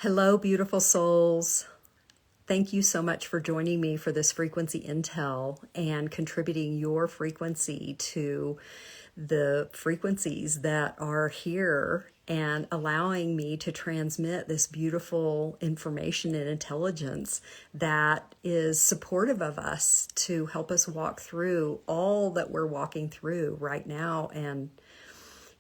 Hello, beautiful souls. Thank you so much for joining me for this frequency intel and contributing your frequency to the frequencies that are here and allowing me to transmit this beautiful information and intelligence that is supportive of us to help us walk through all that we're walking through right now. And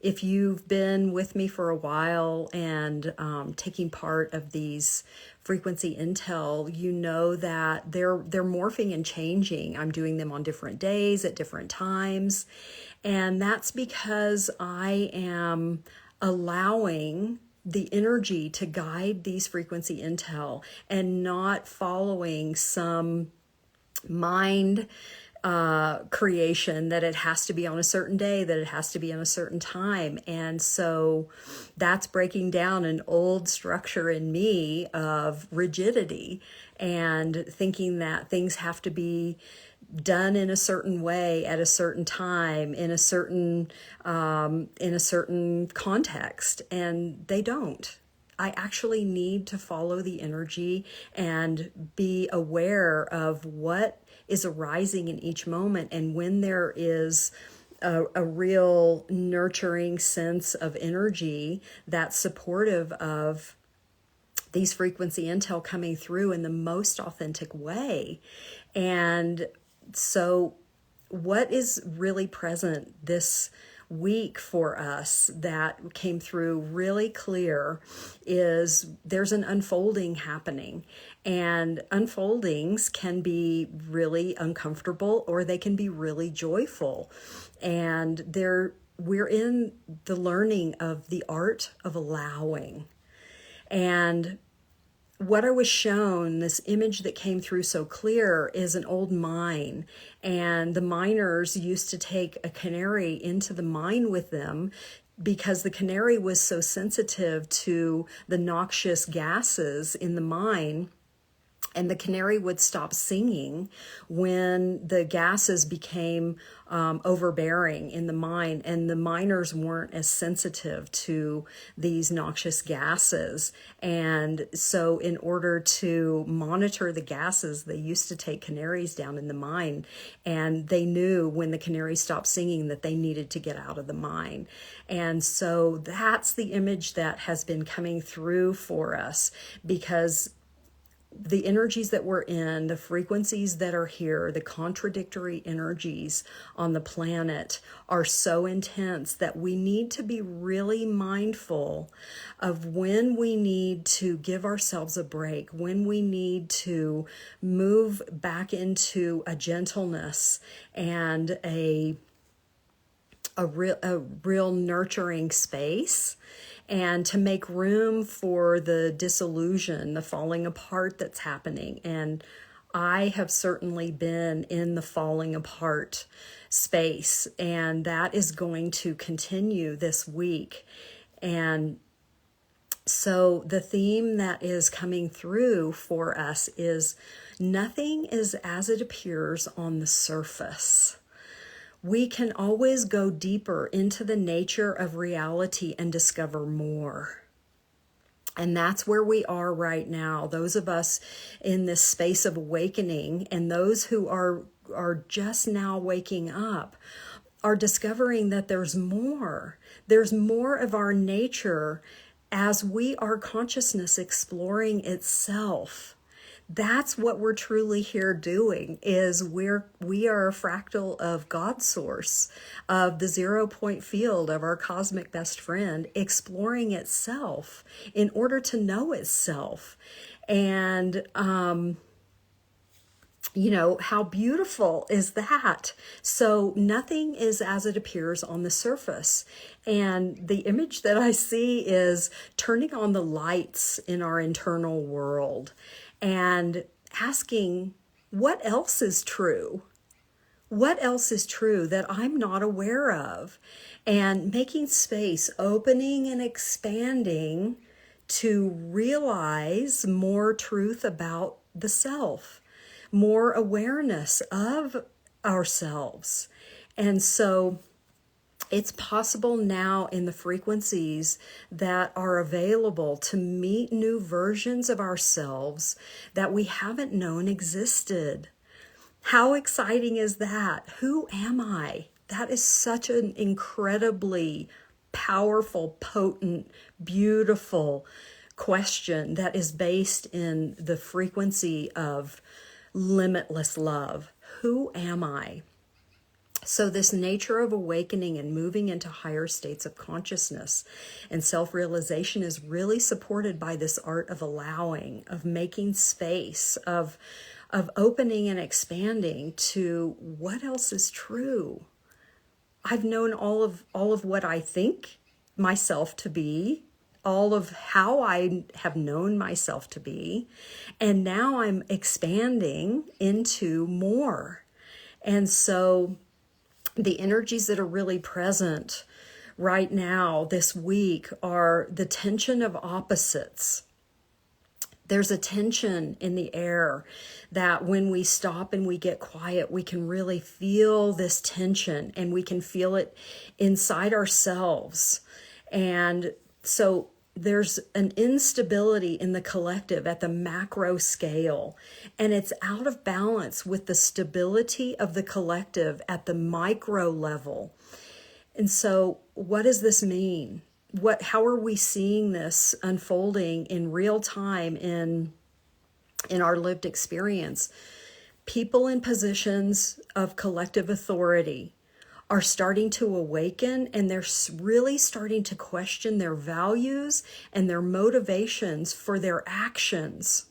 if you've been with me for a while and taking part of these frequency intel, you know that they're morphing and changing. I'm doing them on different days at different times. And that's because I am allowing the energy to guide these frequency intel and not following some mind creation that it has to be on a certain day, that it has to be on a certain time. And so that's breaking down an old structure in me of rigidity and thinking that things have to be done in a certain way at a certain time in a certain context, and they don't. I actually need to follow the energy and be aware of what is arising in each moment. And when there is a real nurturing sense of energy that's supportive of these frequency intel coming through in the most authentic way. And so what is really present this week for us that came through really clear is there's an unfolding happening, and unfoldings can be really uncomfortable or they can be really joyful. And we're in the learning of the art of allowing. And what I was shown, this image that came through so clear, is an old mine. And the miners used to take a canary into the mine with them because the canary was so sensitive to the noxious gases in the mine. And the canary would stop singing when the gases became overbearing in the mine, and the miners weren't as sensitive to these noxious gases. And so in order to monitor the gases, they used to take canaries down in the mine, and they knew when the canary stopped singing that they needed to get out of the mine. And so that's the image that has been coming through for us, because the energies that we're in, the frequencies that are here, the contradictory energies on the planet are so intense that we need to be really mindful of when we need to give ourselves a break, when we need to move back into a gentleness and a real nurturing space, and to make room for the disillusion, the falling apart that's happening. And I have certainly been in the falling apart space, and that is going to continue this week. And so the theme that is coming through for us is nothing is as it appears on the surface. We can always go deeper into the nature of reality and discover more. And that's where we are right now. Those of us in this space of awakening, and those who are just now waking up, are discovering that there's more. There's more of our nature as we are consciousness exploring itself. That's what we're truly here doing, is we are a fractal of God's source, of the 0 point field of our cosmic best friend, exploring itself in order to know itself. And, how beautiful is that? So nothing is as it appears on the surface. And the image that I see is turning on the lights in our internal world and asking, what else is true? What else is true that I'm not aware of? And making space, opening and expanding to realize more truth about the self, more awareness of ourselves. And so It's possible now in the frequencies that are available to meet new versions of ourselves that we haven't known existed. How exciting is that? Who am I? That is such an incredibly powerful, potent, beautiful question that is based in the frequency of limitless love. Who am I? So this nature of awakening and moving into higher states of consciousness and self-realization is really supported by this art of allowing, of making space, of opening and expanding to what else is true. I've known all of what I think myself to be, all of how I have known myself to be, and now I'm expanding into more. And so the energies that are really present right now this week are the tension of opposites. There's a tension in the air that when we stop and we get quiet, we can really feel this tension, and we can feel it inside ourselves. And so there's an instability in the collective at the macro scale, and it's out of balance with the stability of the collective at the micro level. And so what does this mean? How are we seeing this unfolding in real time in our lived experience? People in positions of collective authority are starting to awaken, and they're really starting to question their values and their motivations for their actions.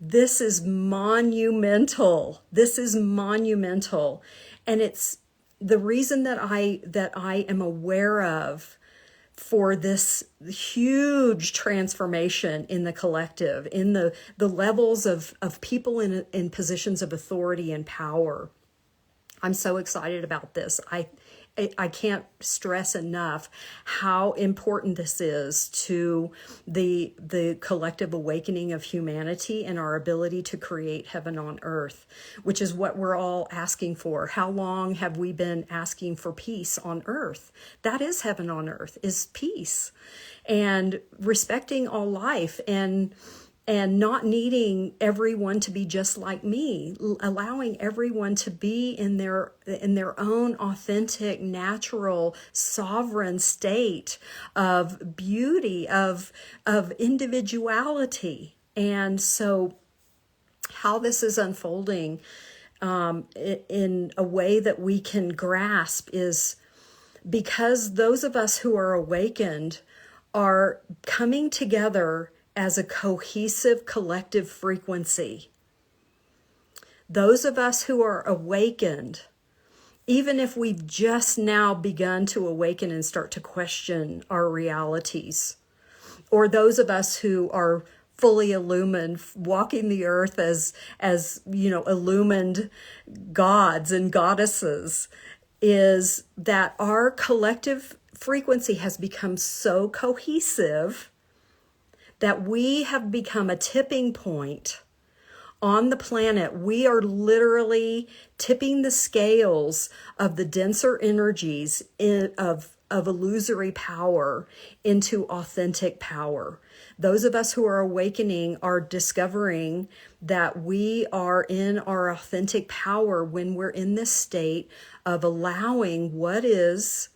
This is monumental. This is monumental. And it's the reason that I am aware of for this huge transformation in the collective, in the levels of people in positions of authority and power. I'm so excited about this. I can't stress enough how important this is to the collective awakening of humanity and our ability to create heaven on earth, which is what we're all asking for. How long have we been asking for peace on earth? That is heaven on earth, is peace, and respecting all life, and not needing everyone to be just like me, allowing everyone to be in their own authentic, natural, sovereign state of beauty, of individuality. And so how this is unfolding in a way that we can grasp is because those of us who are awakened are coming together as a cohesive collective frequency. Those of us who are awakened, even if we've just now begun to awaken and start to question our realities, or those of us who are fully illumined, walking the earth as illumined gods and goddesses, is that our collective frequency has become so cohesive that we have become a tipping point on the planet. We are literally tipping the scales of the denser energies of illusory power into authentic power. Those of us who are awakening are discovering that we are in our authentic power when we're in this state of allowing what is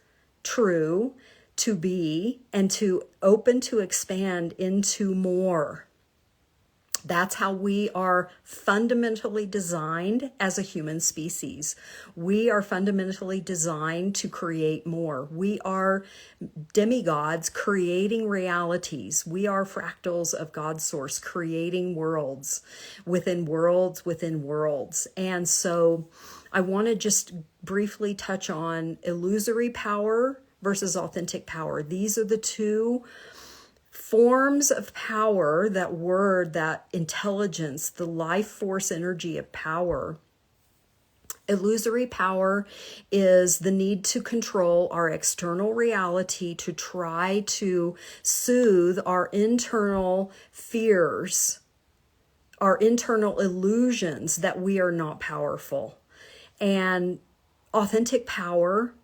true to be, and to open to expand into more. That's how we are fundamentally designed as a human species. We are fundamentally designed to create more. We are demigods creating realities. We are fractals of God's source, creating worlds within worlds within worlds. And so I want to just briefly touch on illusory power versus authentic power. These are the two forms of power, that word, that intelligence, the life force energy of power. Illusory power is the need to control our external reality, to try to soothe our internal fears, our internal illusions that we are not powerful. And authentic power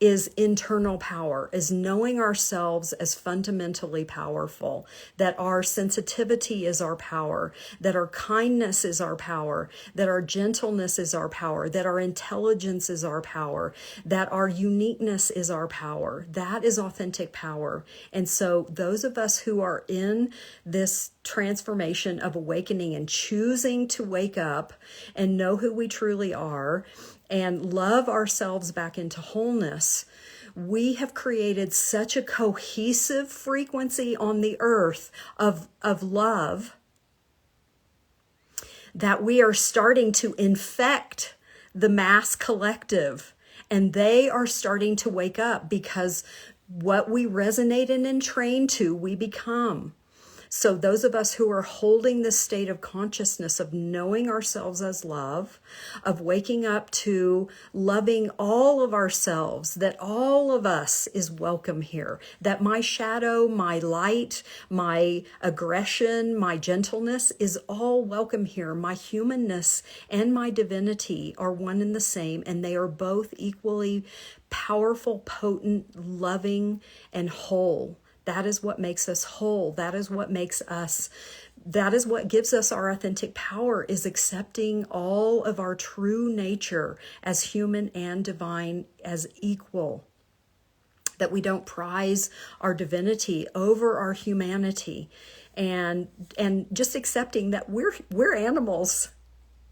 is internal power, is knowing ourselves as fundamentally powerful, that our sensitivity is our power, that our kindness is our power, that our gentleness is our power, that our intelligence is our power, that our uniqueness is our power. That is authentic power. And so those of us who are in this transformation of awakening and choosing to wake up and know who we truly are and love ourselves back into wholeness, we have created such a cohesive frequency on the earth of love that we are starting to infect the mass collective, and they are starting to wake up, because what we resonate in and train to, we become. So those of us who are holding this state of consciousness of knowing ourselves as love, of waking up to loving all of ourselves, that all of us is welcome here, that my shadow, my light, my aggression, my gentleness is all welcome here. My humanness and my divinity are one and the same, and they are both equally powerful, potent, loving, and whole. That is what makes us whole. That is what makes us, that is what gives us our authentic power, is accepting all of our true nature as human and divine as equal. That we don't prize our divinity over our humanity, and just accepting that we're animals.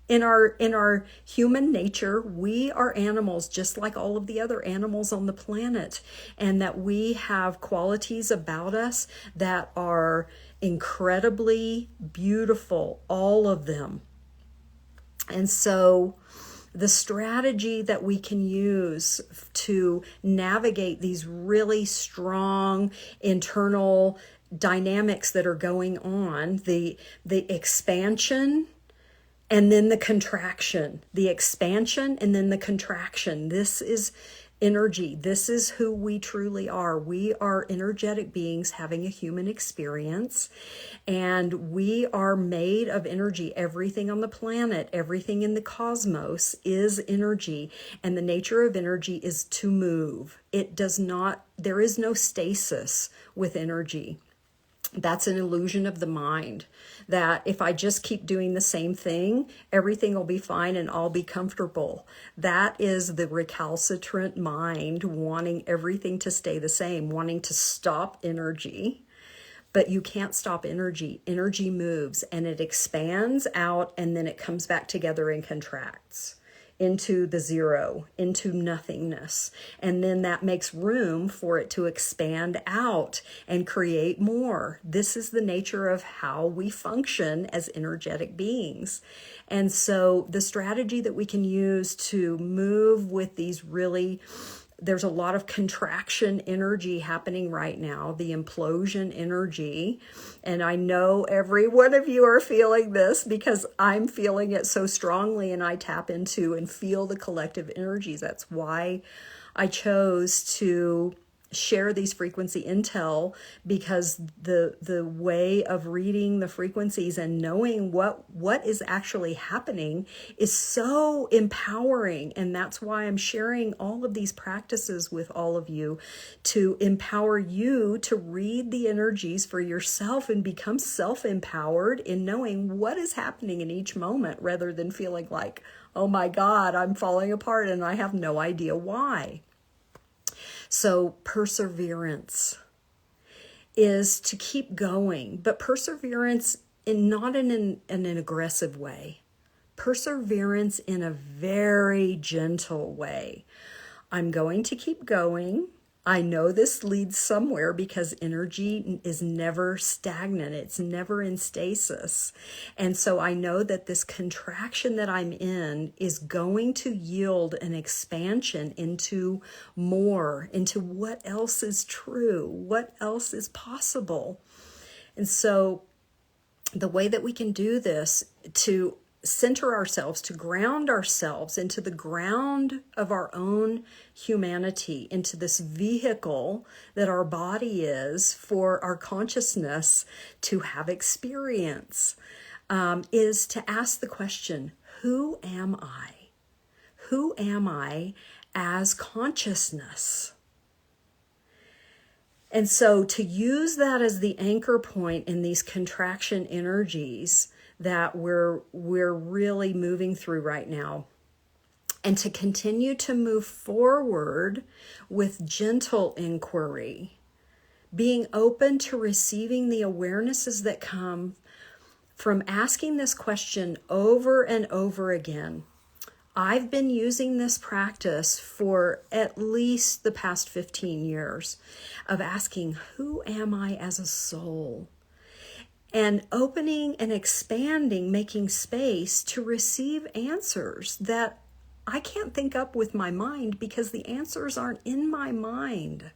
In our human nature, we are animals just like all of the other animals on the planet, and that we have qualities about us that are incredibly beautiful, all of them. And so the strategy that we can use to navigate these really strong internal dynamics that are going on, the expansion, and then the contraction, the expansion, and then the contraction. This is energy. This is who we truly are. We are energetic beings having a human experience, and we are made of energy. Everything on the planet, everything in the cosmos is energy, and the nature of energy is to move. It does not, there is no stasis with energy. That's an illusion of the mind, that if I just keep doing the same thing, everything will be fine and I'll be comfortable. That is the recalcitrant mind wanting everything to stay the same, wanting to stop energy. But you can't stop energy. Energy moves, and it expands out, and then it comes back together and contracts into the zero, into nothingness. And then that makes room for it to expand out and create more. This is the nature of how we function as energetic beings. And so the strategy that we can use to move with these really, there's a lot of contraction energy happening right now, the implosion energy. And I know every one of you are feeling this, because I'm feeling it so strongly, and I tap into and feel the collective energies. That's why I chose to share these frequency intel, because the way of reading the frequencies and knowing what is actually happening is so empowering. And that's why I'm sharing all of these practices with all of you, to empower you to read the energies for yourself and become self-empowered in knowing what is happening in each moment, rather than feeling like, oh my God, I'm falling apart and I have no idea why. So perseverance is to keep going, but perseverance not in an aggressive way. Perseverance in a very gentle way. I'm going to keep going. I know this leads somewhere, because energy is never stagnant. It's never in stasis. And so I know that this contraction that I'm in is going to yield an expansion into more, into what else is true, what else is possible. And so the way that we can do this, to center ourselves, to ground ourselves into the ground of our own humanity, into this vehicle that our body is for our consciousness to have experience, is to ask the question, who am I? Who am I as consciousness. And so to use that as the anchor point in these contraction energies that we're really moving through right now, and to continue to move forward with gentle inquiry, being open to receiving the awarenesses that come from asking this question over and over again. I've been using this practice for at least the past 15 years of asking, who am I as a soul? And opening and expanding, making space to receive answers that I can't think up with my mind, because the answers aren't in my mind.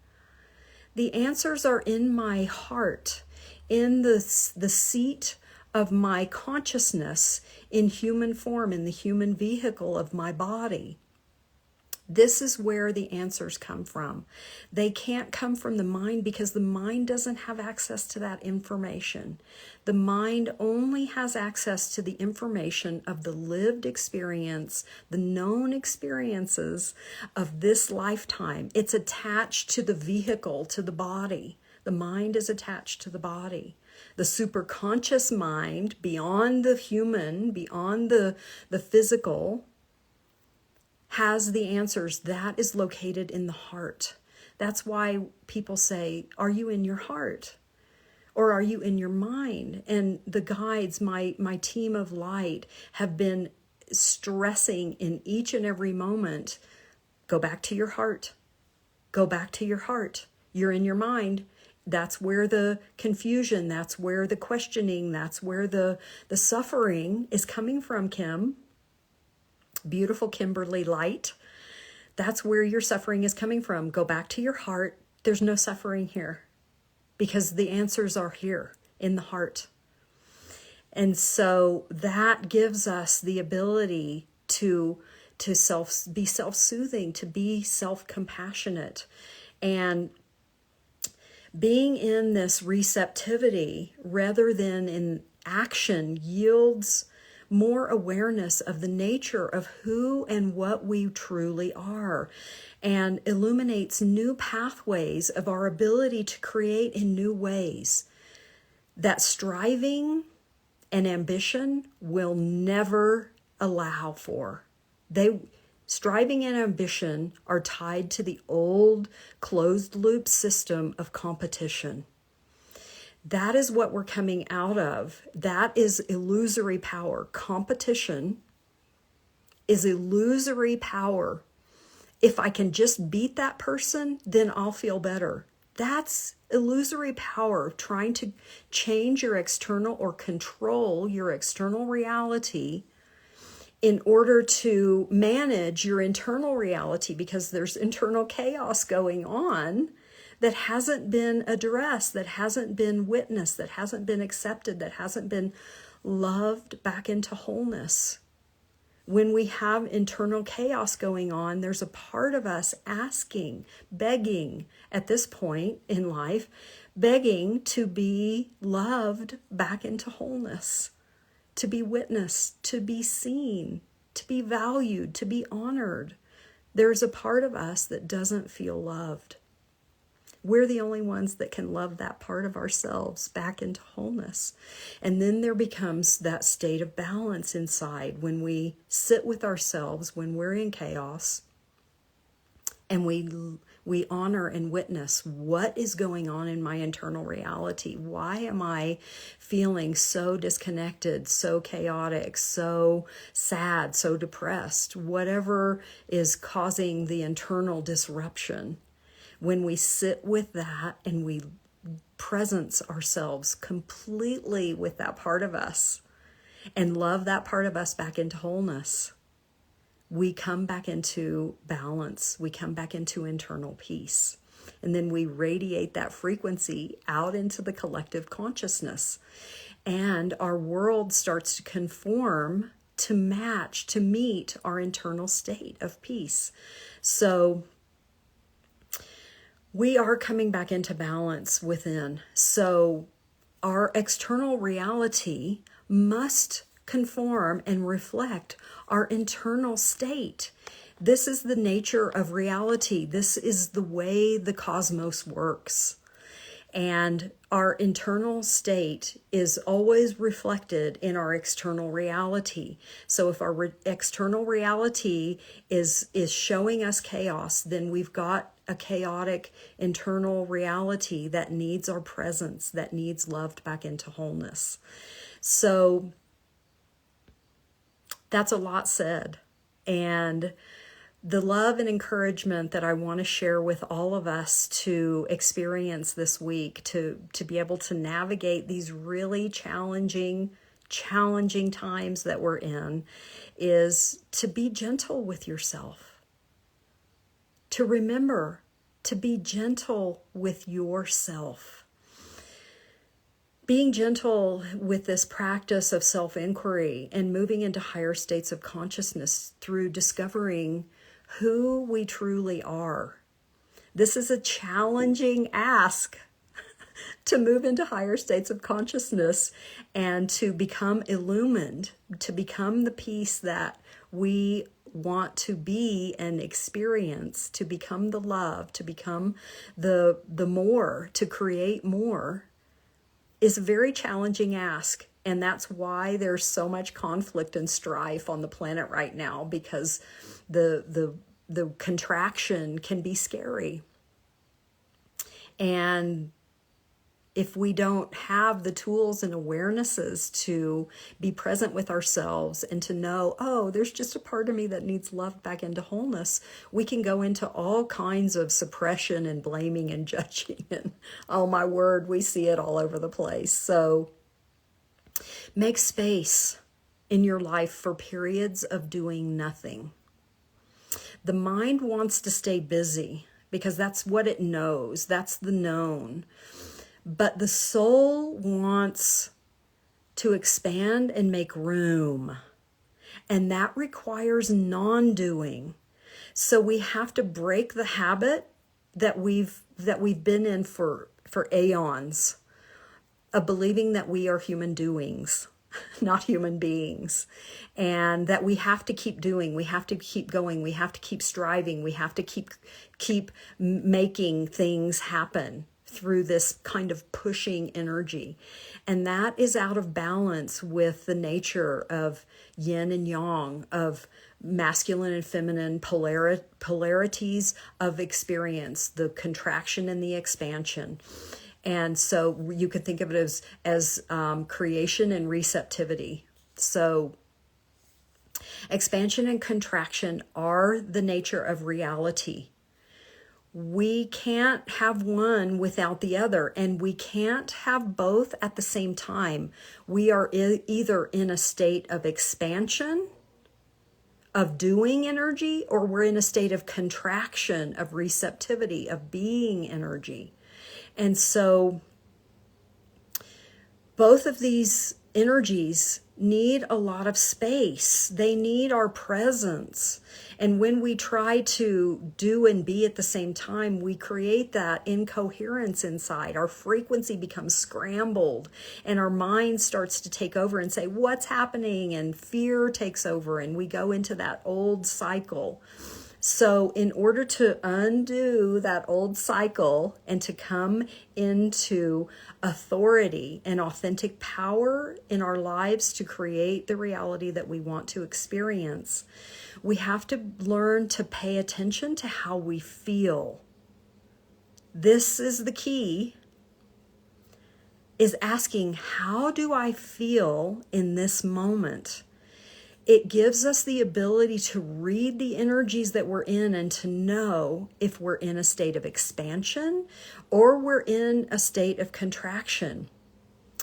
The answers are in my heart, in the seat of my consciousness in human form, in the human vehicle of my body. This is where the answers come from. They can't come from the mind, because the mind doesn't have access to that information. The mind only has access to the information of the lived experience, the known experiences of this lifetime. It's attached to the vehicle, to the body. The mind is attached to the body. The superconscious mind, beyond the human, beyond the physical, has the answers. That is located in the heart. That's why people say, are you in your heart? Or are you in your mind? And the guides, my team of light, have been stressing in each and every moment, go back to your heart. Go back to your heart. You're in your mind. That's where the confusion, that's where the questioning, that's where the suffering is coming from, Kim. Beautiful Kimberly Light. That's where your suffering is coming from. Go back to your heart. There's no suffering here, because the answers are here in the heart. And so that gives us the ability to be self-soothing, to be self-compassionate. And being in this receptivity rather than in action yields more awareness of the nature of who and what we truly are, and illuminates new pathways of our ability to create in new ways that striving and ambition will never allow for. Striving and ambition are tied to the old closed loop system of competition. That is what we're coming out of. That is illusory power. Competition is illusory power. If I can just beat that person, then I'll feel better. That's illusory power, trying to change your external or control your external reality in order to manage your internal reality, because there's internal chaos going on that hasn't been addressed, that hasn't been witnessed, that hasn't been accepted, that hasn't been loved back into wholeness. When we have internal chaos going on, there's a part of us asking, begging at this point in life, begging to be loved back into wholeness, to be witnessed, to be seen, to be valued, to be honored. There's a part of us that doesn't feel loved. We're the only ones that can love that part of ourselves back into wholeness. And then there becomes that state of balance inside when we sit with ourselves, when we're in chaos, and we honor and witness what is going on in my internal reality. Why am I feeling so disconnected, so chaotic, so sad, so depressed? Whatever is causing the internal disruption. When we sit with that and we presence ourselves completely with that part of us and love that part of us back into wholeness, we come back into balance. We come back into internal peace. And then we radiate that frequency out into the collective consciousness. And our world starts to conform to match, to meet our internal state of peace. So we are coming back into balance within. So our external reality must conform and reflect our internal state. This is the nature of reality. This is the way the cosmos works. And our internal state is always reflected in our external reality. So if our external reality is showing us chaos, then we've got a chaotic internal reality that needs our presence, that needs loved back into wholeness. So that's a lot said. And the love and encouragement that I want to share with all of us to experience this week, to be able to navigate these really challenging times that we're in, is to be gentle with yourself. To remember to be gentle with yourself. Being gentle with this practice of self-inquiry and moving into higher states of consciousness through discovering who we truly are. This is a challenging ask to move into higher states of consciousness and to become illumined, to become the peace that we want to be and experience, to become the love, to become the more, to create more, is a very challenging ask. And that's why there's so much conflict and strife on the planet right now, because the contraction can be scary. And if we don't have the tools and awarenesses to be present with ourselves and to know, oh, there's just a part of me that needs love back into wholeness, we can go into all kinds of suppression and blaming and judging. And oh my word, we see it all over the place. So make space in your life for periods of doing nothing. The mind wants to stay busy because that's what it knows. That's the known. But the soul wants to expand and make room. And that requires non-doing. So we have to break the habit that we've been in for aeons of believing that we are human doings, not human beings, and that we have to keep doing, we have to keep going, we have to keep striving, we have to keep making things happen through this kind of pushing energy. And that is out of balance with the nature of yin and yang, of masculine and feminine polarities of experience, the contraction and the expansion. And so you could think of it as creation and receptivity. So expansion and contraction are the nature of reality. We can't have one without the other, and we can't have both at the same time. We are either in a state of expansion, of doing energy, or we're in a state of contraction, of receptivity, of being energy. And so both of these energies need a lot of space. They need our presence. And when we try to do and be at the same time, we create that incoherence inside. Our frequency becomes scrambled and our mind starts to take over and say, what's happening? And fear takes over and we go into that old cycle. So in order to undo that old cycle and to come into authority and authentic power in our lives to create the reality that we want to experience, we have to learn to pay attention to how we feel. This is the key, is asking, how do I feel in this moment? It gives us the ability to read the energies that we're in and to know if we're in a state of expansion or we're in a state of contraction.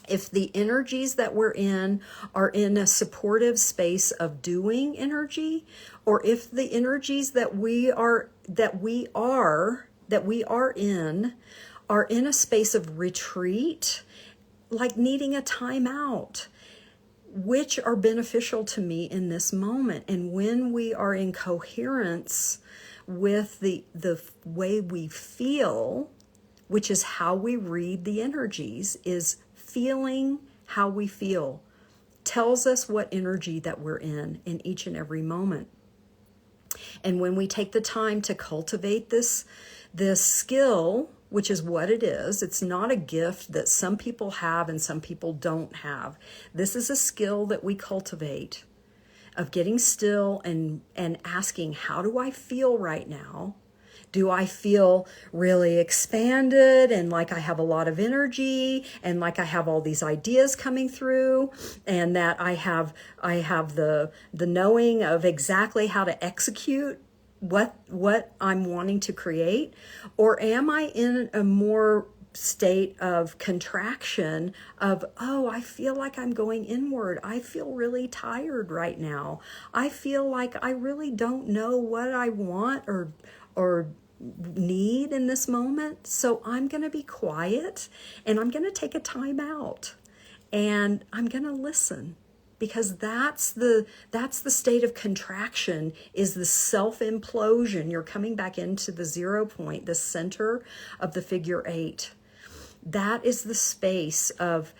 If the energies that we're in are in a supportive space of doing energy, or if the energies that we are in a space of retreat, like needing a timeout, which are beneficial to me in this moment. And when we are in coherence with the way we feel, which is how we read the energies, is feeling how we feel, tells us what energy that we're in each and every moment. And when we take the time to cultivate this skill, which is what it is, it's not a gift that some people have and some people don't have. This is a skill that we cultivate of getting still and asking, how do I feel right now? Do I feel really expanded and like I have a lot of energy and like I have all these ideas coming through and that I have the knowing of exactly how to execute what I'm wanting to create? Or am I in a more state of contraction of, oh, I feel like I'm going inward. I feel really tired right now. I feel like I really don't know what I want or need in this moment. So I'm going to be quiet and I'm going to take a time out and I'm going to listen. Because that's the state of contraction, is the self-implosion. You're coming back into the 0 point, the center of the figure 8. That is the space of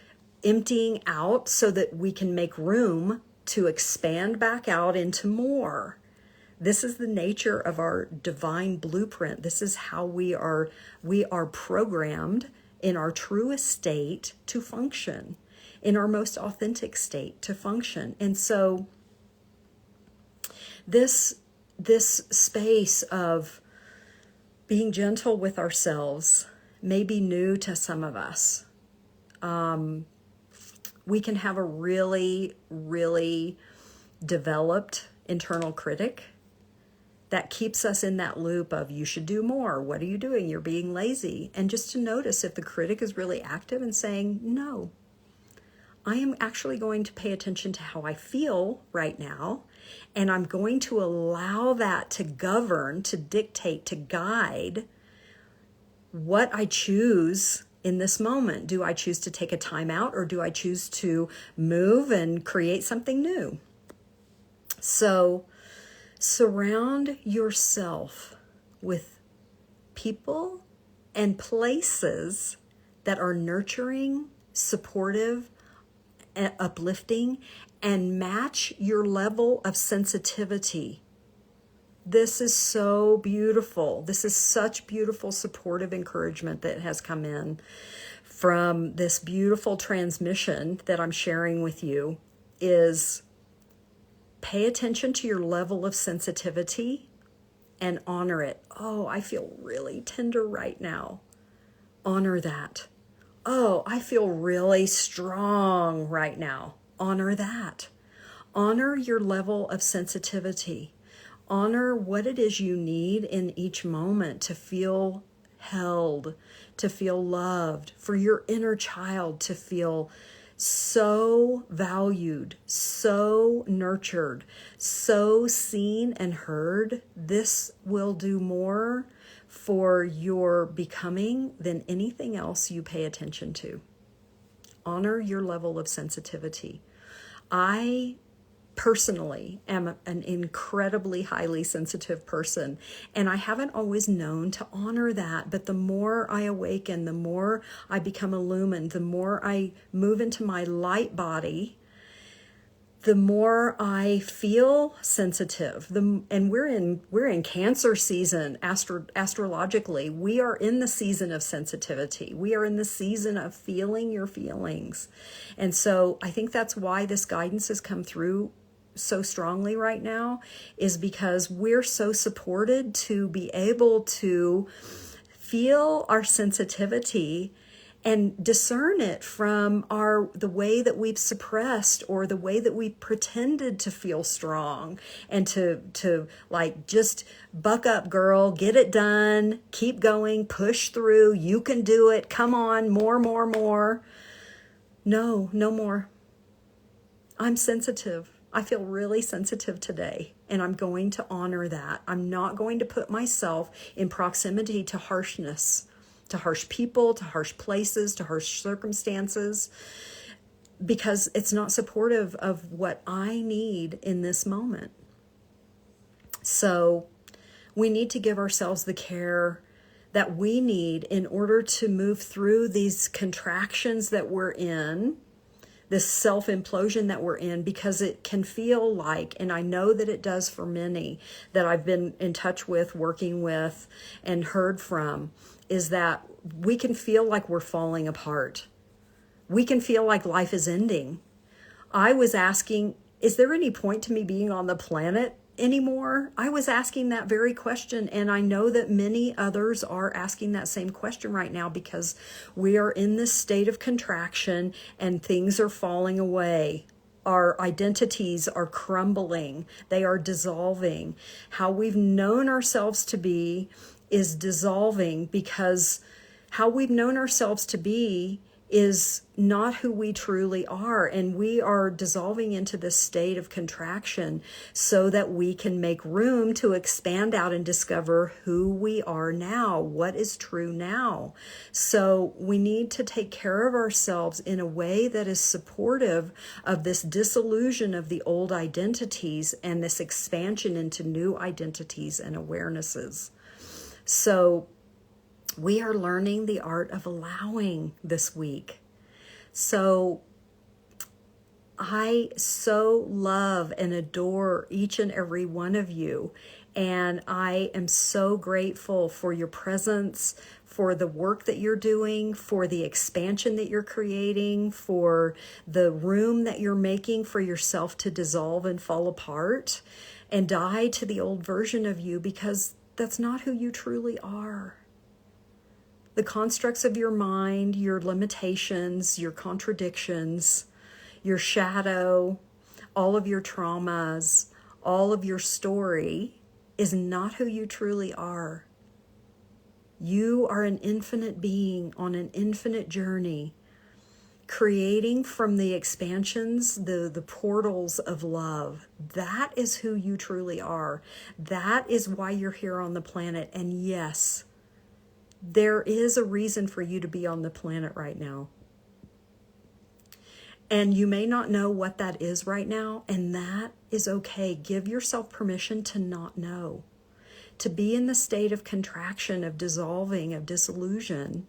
emptying out so that we can make room to expand back out into more. This is the nature of our divine blueprint. This is how we are programmed in our truest state to function, in our most authentic state to function. And so this space of being gentle with ourselves may be new to some of us. We can have a really, really developed internal critic that keeps us in that loop of, you should do more. What are you doing? You're being lazy. And just to notice if the critic is really active and saying, no, I am actually going to pay attention to how I feel right now, and I'm going to allow that to govern, to dictate, to guide what I choose in this moment. Do I choose to take a time out, or do I choose to move and create something new? So surround yourself with people and places that are nurturing, supportive, uplifting, and match your level of sensitivity. This is so beautiful. This is such beautiful supportive encouragement that has come in from this beautiful transmission that I'm sharing with you. Is pay attention to your level of sensitivity and honor it. Oh, I feel really tender right now. Honor that. Oh, I feel really strong right now. Honor that. Honor your level of sensitivity. Honor what it is you need in each moment to feel held, to feel loved, for your inner child to feel so valued, so nurtured, so seen and heard. This will do more for your becoming than anything else you pay attention to. Honor your level of sensitivity. I personally am an incredibly highly sensitive person, and I haven't always known to honor that. But the more I awaken, the more I become illumined, the more I move into my light body, the more I feel sensitive. And we're in Cancer season astrologically. We are in the season of sensitivity. We are in the season of feeling your feelings. And so I think that's why this guidance has come through so strongly right now, is because we're so supported to be able to feel our sensitivity and discern it from the way that we've suppressed, or the way that we pretended to feel strong, and to like, just buck up, girl, get it done, keep going, push through, you can do it, come on, more. No more. I'm sensitive. I feel really sensitive today, and I'm going to honor that. I'm not going to put myself in proximity to harshness, to harsh people, to harsh places, to harsh circumstances, because it's not supportive of what I need in this moment. So we need to give ourselves the care that we need in order to move through these contractions that we're in, this self-implosion that we're in, because it can feel like, and I know that it does for many that I've been in touch with, working with, and heard from, is that we can feel like we're falling apart. We can feel like life is ending. I was asking, is there any point to me being on the planet anymore? I was asking that very question, and I know that many others are asking that same question right now, because we are in this state of contraction and things are falling away. Our identities are crumbling. They are dissolving. How we've known ourselves to be is dissolving, because how we've known ourselves to be is not who we truly are. And we are dissolving into this state of contraction so that we can make room to expand out and discover who we are now, what is true now. So we need to take care of ourselves in a way that is supportive of this dissolution of the old identities and this expansion into new identities and awarenesses. So we are learning the art of allowing this week. So I so love and adore each and every one of you. And I am so grateful for your presence, for the work that you're doing, for the expansion that you're creating, for the room that you're making for yourself to dissolve and fall apart and die to the old version of you, because that's not who you truly are. The constructs of your mind, your limitations, your contradictions, your shadow, all of your traumas, all of your story is not who you truly are. You are an infinite being on an infinite journey, creating from the expansions, the portals of love. That is who you truly are. That is why you're here on the planet. And yes, there is a reason for you to be on the planet right now. And you may not know what that is right now, and that is okay. Give yourself permission to not know, to be in the state of contraction, of dissolving, of disillusion,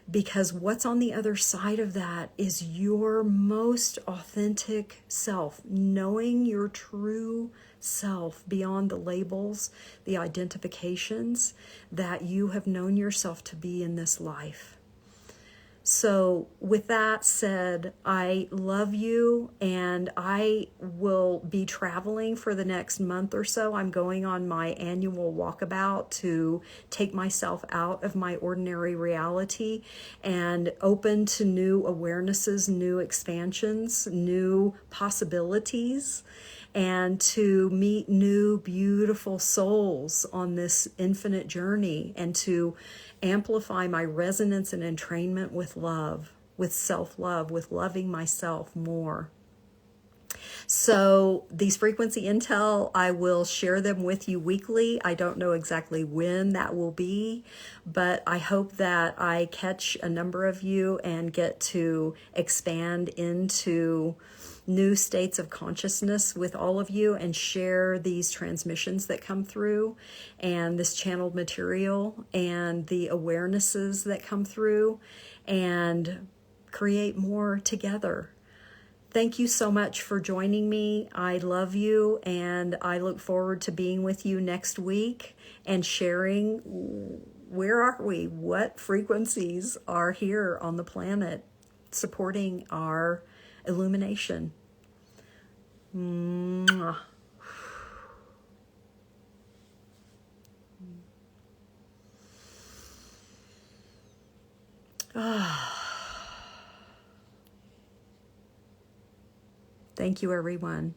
because what's on the other side of that is your most authentic self, knowing your true self beyond the labels, the identifications that you have known yourself to be in this life. So with that said, I love you, and I will be traveling for the next month or so. I'm going on my annual walkabout to take myself out of my ordinary reality and open to new awarenesses, new expansions, new possibilities, and to meet new beautiful souls on this infinite journey, and to amplify my resonance and entrainment with love, with self-love, with loving myself more. So these frequency intel, I will share them with you weekly. I don't know exactly when that will be, but I hope that I catch a number of you and get to expand into new states of consciousness with all of you and share these transmissions that come through and this channeled material and the awarenesses that come through and create more together. Thank you so much for joining me. I love you, and I look forward to being with you next week and sharing where are we, what frequencies are here on the planet supporting our illumination. Mwah. Thank you, everyone.